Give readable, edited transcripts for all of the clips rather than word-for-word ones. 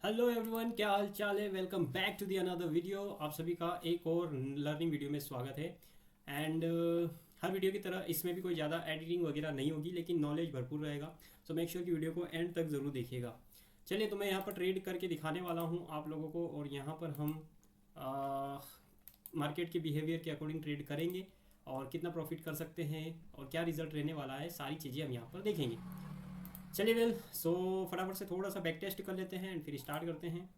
Hello everyone, क्या हाल चाल है। Welcome back to the another video. आप सभी का एक और लर्निंग वीडियो में स्वागत है। एंड हर वीडियो की तरह इसमें भी कोई ज़्यादा एडिटिंग वगैरह नहीं होगी, लेकिन नॉलेज भरपूर रहेगा। सो मेक श्योर कि वीडियो को एंड तक ज़रूर देखिएगा। चलिए, तो मैं यहाँ पर ट्रेड करके दिखाने वाला हूँ आप लोगों को, और यहाँ पर हम मार्केट के बिहेवियर के अकॉर्डिंग ट्रेड करेंगे और कितना प्रॉफिट कर सकते हैं और क्या रिजल्ट रहने वाला है, सारी चीज़ें हम यहाँ पर देखेंगे। चलिए वेल, सो फटाफट से थोड़ा सा बैक टेस्ट कर लेते हैं एंड फिर स्टार्ट करते हैं।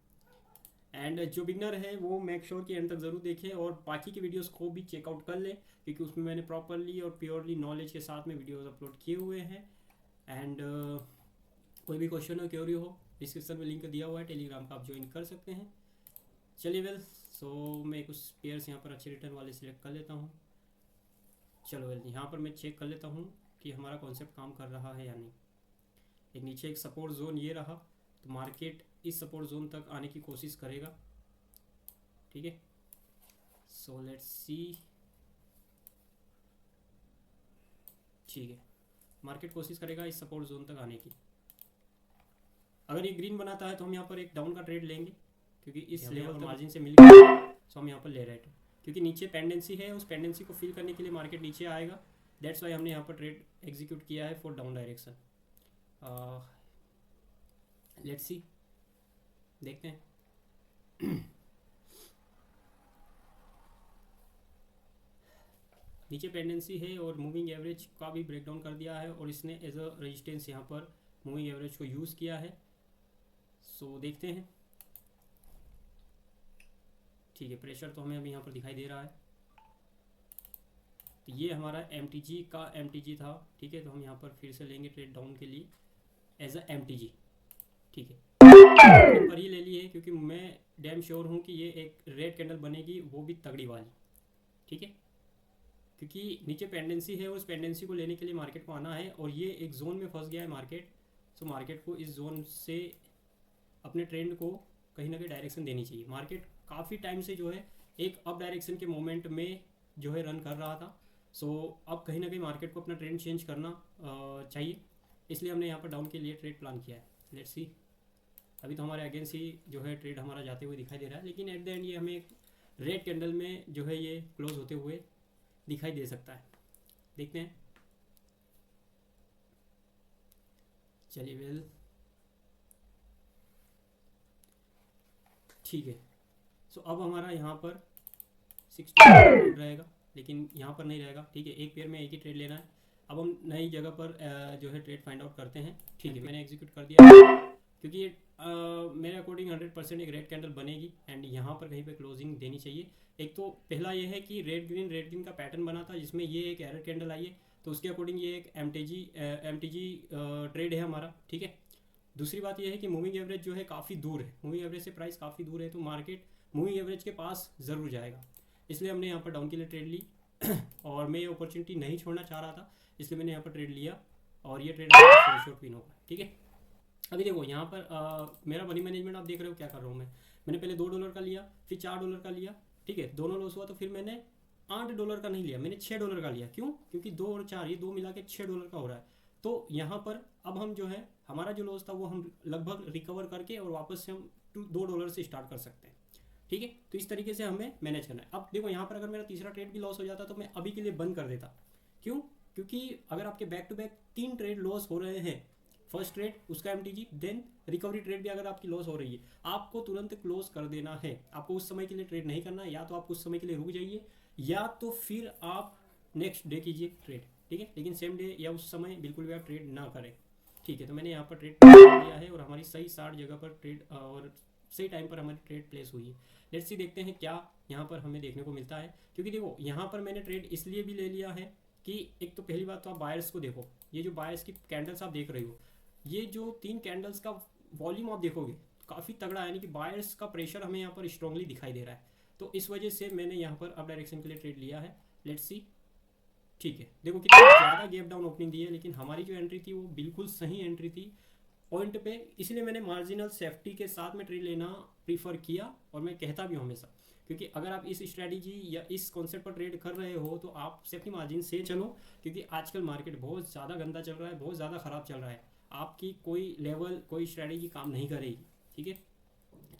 एंड जो बिगनर है वो मेक श्योर कि एंड तक ज़रूर देखें और बाकी की वीडियोस को भी चेकआउट कर लें, क्योंकि उसमें मैंने प्रॉपरली और प्योरली नॉलेज के साथ में वीडियोस अपलोड किए हुए हैं। एंड कोई भी क्वेश्चन हो, क्योरी हो, डिस्क्रिप्शन में लिंक दिया हुआ है, टेलीग्राम का आप ज्वाइन कर सकते हैं। चलिए वेल, सो मैं कुछ पेयर्स यहाँ पर अच्छे रिटर्न वाले सिलेक्ट कर लेता हूँ। चलो वेल, यहाँ पर मैं चेक कर लेता हूँ कि हमारा कॉन्सेप्ट काम कर रहा है या नहीं। एक नीचे एक सपोर्ट जोन ये रहा, तो मार्केट इस सपोर्ट जोन तक आने की कोशिश करेगा। ठीक है, सो लेट्स सी। ठीक है, मार्केट कोशिश करेगा इस सपोर्ट जोन तक आने की। अगर ये ग्रीन बनाता है तो हम यहाँ पर एक डाउन का ट्रेड लेंगे, क्योंकि इस लेवल मार्जिन से मिल गया, सो हम यहाँ पर ले रहे हैं। क्योंकि नीचे पेंडेंसी है, उस पेंडेंसी को फिल करने के लिए मार्केट नीचे आएगा। दैट्स वाई हमने यहाँ पर ट्रेड एग्जीक्यूट किया है for down direction. Let's see, देखते हैं। नीचे पेंडेंसी है और मूविंग एवरेज का भी ब्रेकडाउन कर दिया है, और इसने एज अ रेजिस्टेंस यहाँ पर मूविंग एवरेज को यूज़ किया है। सो देखते हैं। ठीक है, प्रेशर तो हमें अभी यहाँ पर दिखाई दे रहा है। तो ये हमारा एम का एम था। ठीक है, तो हम यहाँ पर फिर से लेंगे ट्रेड डाउन के लिए एज अ एम। ठीक है, पर ही ले लिए है, क्योंकि मैं डैम श्योर हूँ कि ये एक रेड कैंडल बनेगी, वो भी तगड़ी वाली। ठीक है, क्योंकि नीचे पेंडेंसी है, उस पेंडेंसी को लेने के लिए मार्केट को आना है, और ये एक जोन में फंस गया है मार्केट। सो मार्केट को इस जोन से अपने ट्रेंड को कहीं ना कहीं डायरेक्शन देनी चाहिए। मार्केट काफ़ी टाइम से जो है एक अप डायरेक्शन के मोमेंट में जो है रन कर रहा था। सो अब कहीं ना कहीं मार्केट को अपना ट्रेंड चेंज करना चाहिए, इसलिए हमने यहाँ पर डाउन के लिए ट्रेड प्लान किया है। लेट्स सी, अभी तो हमारे अगेंस्ट ही जो है ट्रेड हमारा जाते हुए दिखाई दे रहा है, लेकिन एट द एंड ये हमें एक रेड कैंडल में जो है ये क्लोज होते हुए दिखाई दे सकता है। देखते हैं। चलिए वेल, ठीक है। सो अब हमारा यहाँ पर 60 रहेगा, लेकिन यहाँ पर नहीं रहेगा। ठीक है, एक पेयर में एक ही ट्रेड लेना है। अब हम नई जगह पर जो है ट्रेड फाइंड आउट करते हैं। ठीक है, मैंने एग्जीक्यूट कर दिया, क्योंकि ये मेरे अकॉर्डिंग 100% एक रेड कैंडल बनेगी एंड यहाँ पर कहीं पे क्लोजिंग देनी चाहिए। एक तो पहला ये है कि रेड ग्रीन का पैटर्न बना था, जिसमें ये एक एरर कैंडल आई है, तो उसके अकॉर्डिंग ये एक एम टी जी ट्रेड है हमारा। ठीक है, दूसरी बात यह है कि मूविंग एवरेज जो है काफ़ी दूर है, मूविंग एवरेज से प्राइस काफ़ी दूर है, तो मार्केट मूविंग एवरेज के पास ज़रूर जाएगा। इसलिए हमने यहाँ पर डाउन के लिए ट्रेड ली। और मैं ये अपॉर्चुनिटी नहीं छोड़ना चाह रहा था, इसलिए मैंने यहाँ पर ट्रेड लिया, और ये ट्रेड शॉर्ट विन होगा। ठीक है, अभी देखो यहाँ पर मेरा मनी मैनेजमेंट आप देख रहे हो क्या कर रहा हूँ मैंने पहले $2 का लिया, फिर $4 का लिया। ठीक है, दोनों लॉस हुआ, तो फिर मैंने $8 का नहीं लिया, मैंने $6 का लिया। क्यों? क्योंकि 2 और 4 ये दो मिला के $6 का हो रहा है। तो यहाँ पर अब हम जो है हमारा जो लॉस था वो हम लगभग रिकवर करके और वापस से हम $2 से स्टार्ट कर सकते हैं। ठीक है, तो इस तरीके से हमें मैनेज करना है। अब देखो यहाँ पर अगर मेरा तीसरा ट्रेड भी लॉस हो जाता तो मैं अभी के लिए बंद कर देता। क्यों? क्योंकि अगर आपके back to back 3 trade loss हो रहे हैं, फर्स्ट ट्रेड उसका एम देन रिकवरी ट्रेड भी अगर आपकी लॉस हो रही है, आपको तुरंत क्लोज कर देना है। आपको उस समय के लिए ट्रेड नहीं करना है, या तो आप कुछ समय के लिए रुक जाइए, या तो फिर आप नेक्स्ट डे कीजिए ट्रेड। ठीक है, लेकिन सेम डे या उस समय बिल्कुल भी आप ट्रेड ना करें। ठीक है, तो मैंने यहाँ पर ट्रेड लिया है और हमारी सही 60 जगह पर ट्रेड और सही टाइम पर हमारी ट्रेड प्लेस हुई है। लेट्स सी, देखते हैं क्या यहाँ पर हमें देखने को मिलता है। क्योंकि देखो यहाँ पर मैंने ट्रेड इसलिए भी ले लिया है कि एक तो पहली बात तो आप बायर्स को देखो, ये जो बायर्स की कैंडल्स आप देख रहे हो, ये जो 3 कैंडल्स का वॉल्यूम आप देखोगे काफ़ी तगड़ा है, यानी कि बायर्स का प्रेशर हमें यहाँ पर स्ट्रांगली दिखाई दे रहा है। तो इस वजह से मैंने यहाँ पर अप डायरेक्शन के लिए ट्रेड लिया है। लेट्स सी, ठीक है, देखो कितनी ज़्यादा गैप डाउन ओपनिंग दी है, लेकिन हमारी जो एंट्री थी वो बिल्कुल सही एंट्री थी पॉइंट पे, इसलिए मैंने मार्जिनल सेफ्टी के साथ में ट्रेड लेना प्रीफर किया। और मैं कहता भी हूँ हमेशा, क्योंकि अगर आप इस स्ट्रेटजी या इस कॉन्सेप्ट पर ट्रेड कर रहे हो तो आप सेफ्टी मार्जिन से चलो, क्योंकि आजकल मार्केट बहुत ज़्यादा गंदा चल रहा है, बहुत ज़्यादा ख़राब चल रहा है। आपकी कोई लेवल कोई स्ट्रेटजी काम नहीं करेगी। ठीक है,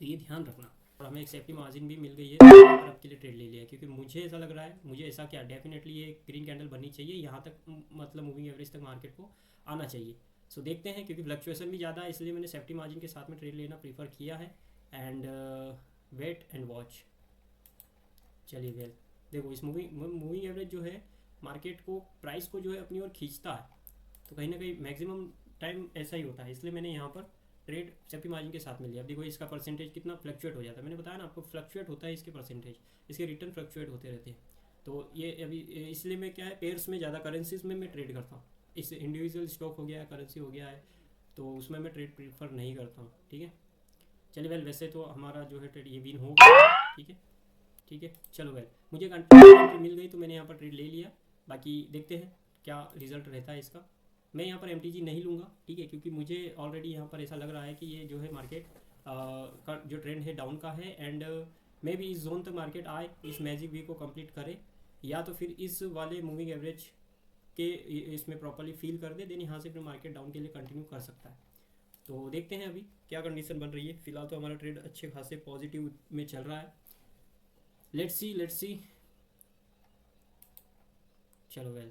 तो ये ध्यान रखना। और हमें एक सेफ्टी मार्जिन भी मिल गई है, तो यहाँ पर आपके लिए ट्रेड ले लिया है, क्योंकि मुझे ऐसा लग रहा है, मुझे ऐसा क्या डेफिनेटली ये ग्रीन कैंडल बननी चाहिए, यहाँ तक मतलब मूविंग एवरेज तक मार्केट को आना चाहिए। सो देखते हैं, क्योंकि फ्लक्चुएशन भी ज़्यादा है, इसलिए मैंने सेफ्टी मार्जिन के साथ में ट्रेड लेना प्रीफर किया है। And wait and watch. चलिए वेल, देखो इस मूविंग एवरेज जो है मार्केट को, प्राइस को जो है अपनी ओर खींचता है, तो कहीं ना कहीं मैक्सिमम टाइम ऐसा ही होता है, इसलिए मैंने यहाँ पर ट्रेड सेफ्टी मार्जिन के साथ मिल लिया। अब देखो इसका परसेंटेज कितना फ्लक्चुएट हो जाता है, मैंने बताया ना आपको, फ्लक्चुएट होता है इसके परसेंटेज, इसके रिटर्न फ्लक्चुएट होते रहते हैं। तो ये अभी इसलिए मैं क्या है, पेयर्स में ज़्यादा, करेंसीज में मैं ट्रेड करता हूँ। इस इंडिविजुअल स्टॉक हो गया है, करेंसी हो गया है, तो उसमें मैं ट्रेड प्रीफर नहीं करता हूँ। ठीक है, चलिए वेल, वैसे तो हमारा जो है ट्रेड ये विन हो गया। ठीक है, ठीक है, चलो वेल, मुझे एंट्री मिल गई तो मैंने यहाँ पर ट्रेड ले लिया। बाकी देखते हैं क्या रिजल्ट रहता है इसका। मैं यहाँ पर MTG नहीं लूँगा, ठीक है, क्योंकि मुझे ऑलरेडी यहाँ पर ऐसा लग रहा है कि ये जो है मार्केट का जो ट्रेंड है डाउन का है, एंड मे भी इस जोन तक मार्केट आए, इस मैजिक वी को कंप्लीट करे, या तो फिर इस वाले मूविंग एवरेज के इसमें प्रॉपरली फील कर दे, देन यहाँ से फिर मार्केट डाउन के लिए कंटिन्यू कर सकता है। तो देखते हैं अभी क्या कंडीशन बन रही है। फिलहाल तो हमारा ट्रेड अच्छे खासे पॉजिटिव में चल रहा है। Let's see. चलो वेल,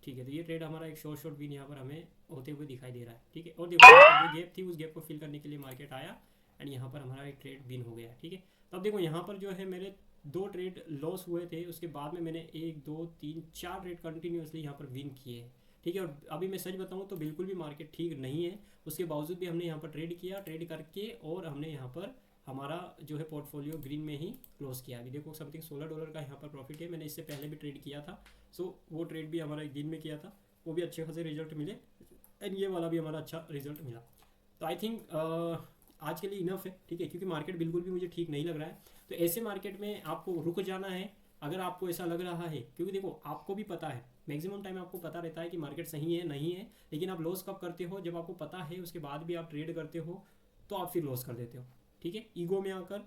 ठीक है, तो ये ट्रेड हमारा एक शॉर्ट विन यहाँ पर हमें होते हुए दिखाई दे रहा है। ठीक है, और देखो जो गैप थी उस गैप को फिल करने के लिए मार्केट आया, एंड यहाँ पर हमारा एक ट्रेड विन हो गया। ठीक है, तो अब देखो यहाँ पर जो है मेरे 2 ट्रेड लॉस हुए थे, उसके बाद में मैंने 1 2 3 4 ट्रेड कंटिन्यूसली यहाँ पर विन किए हैं। ठीक है, और अभी मैं सच बताऊँ तो बिल्कुल भी मार्केट ठीक नहीं है, उसके बावजूद भी हमने यहाँ पर ट्रेड किया, ट्रेड करके, और हमने यहाँ पर हमारा जो है पोर्टफोलियो ग्रीन में ही क्लोज किया। अभी देखो समथिंग $16 का यहाँ पर प्रॉफिट है। मैंने इससे पहले भी ट्रेड किया था, सो वो ट्रेड भी हमारा एक दिन में किया था, वो भी अच्छे खासे रिजल्ट मिले, एंड ये वाला भी हमारा अच्छा रिजल्ट मिला। तो आई थिंक आज के लिए इनफ है। ठीक है, क्योंकि मार्केट बिल्कुल भी मुझे ठीक नहीं लग रहा है, तो ऐसे मार्केट में आपको रुक जाना है अगर आपको ऐसा लग रहा है, क्योंकि देखो आपको भी पता है, मैक्सिमम टाइम आपको पता रहता है कि मार्केट सही है नहीं है, लेकिन आप लॉस कब करते हो, जब आपको पता है उसके बाद भी आप ट्रेड करते हो, तो आप फिर लॉस कर देते हो। ठीक है, ईगो में आकर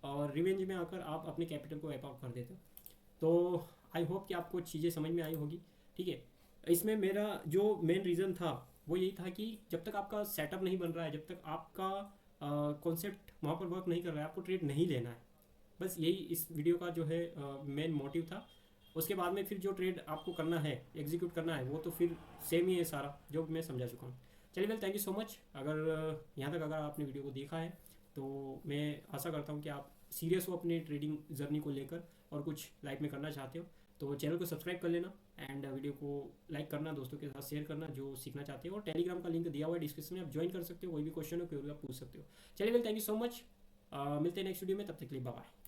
और रिवेंज में आकर आप अपने कैपिटल को वाइप आउट कर देते हो। तो आई होप कि आपको चीज़ें समझ में आई होगी। ठीक है, इसमें मेरा जो मेन रीज़न था वो यही था कि जब तक आपका सेटअप नहीं बन रहा है, जब तक आपका कॉन्सेप्ट वहाँ पर वर्क नहीं कर रहा है, आपको ट्रेड नहीं लेना है। बस यही इस वीडियो का जो है मेन मोटिव था। उसके बाद में फिर जो ट्रेड आपको करना है, एग्जीक्यूट करना है, वो तो फिर सेम ही है सारा, जो मैं समझा चुका हूँ। चलिए well, thank you so much. अगर यहाँ तक अगर आपने वीडियो को देखा है, तो मैं आशा करता हूँ कि आप सीरियस हो अपने ट्रेडिंग जर्नी को लेकर और कुछ लाइफ में करना चाहते हो, तो चैनल को सब्सक्राइब कर लेना, एंड वीडियो को लाइक करना, दोस्तों के साथ शेयर करना जो सीखना चाहते हो, और टेलीग्राम का लिंक दिया हुआ है डिस्क्रिप्शन में, आप ज्वाइन कर सकते हो, कोई भी क्वेश्चन हो कोई भी आप पूछ सकते हो। चलिए well, thank you so much. मिलते हैं नेक्स्ट वीडियो में, तब तक के लिए बाय बाय।